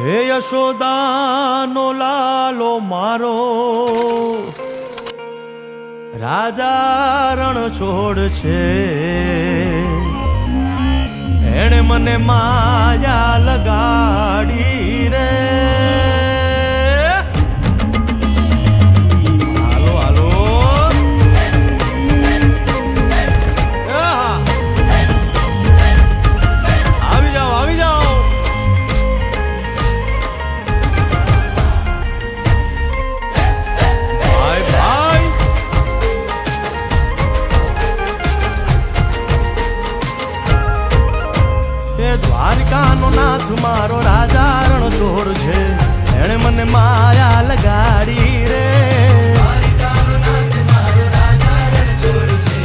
હે યશોદાનો લાલો મારો રાજા રણ છોડ છે, એણે મને માયા લગાડી રે. હાલો હાલો આવી જાઓ આવી જાઓ. ભાઈ ભાઈ દ્વારિકાનો નાથ મારો રાજા રણ છોડ છે, એણે મને માયા લગાડી રે. દ્વારિકાનો નાથ મારો રાજા રણ છોડ છે,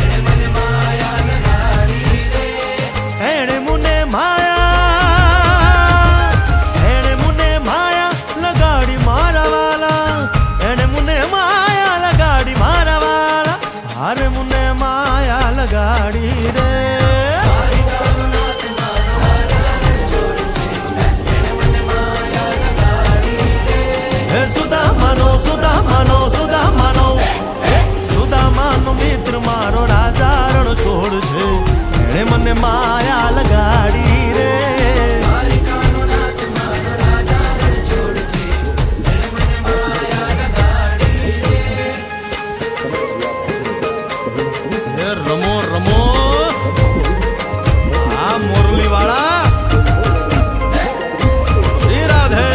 એણે મને માયા લગાડી રે. એણે મને માયા લગાડી મારા વાલા, એણે મને માયા લગાડી મારા વાલા, હારે મને માયા લગાડી રે. સુદામાનો મિત્ર મારો રાજા રણ છોડ છે, એણે મને માયા લગાડી રે. રમો રમો આ મોરલી વાળા શ્રી રાધે.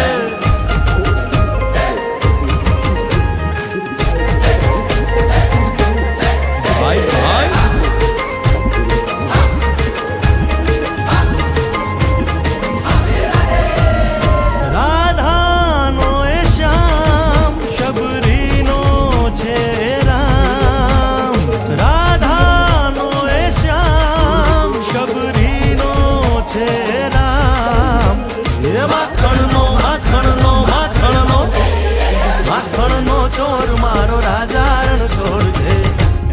મારો રાજા રણ છોડ છે,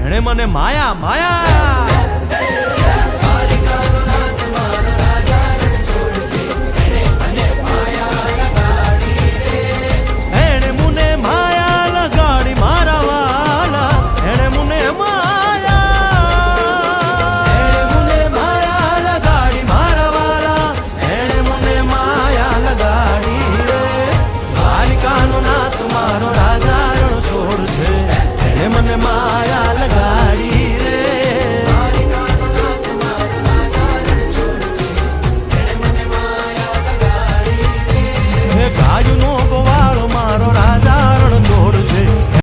એણે મને માયા માયા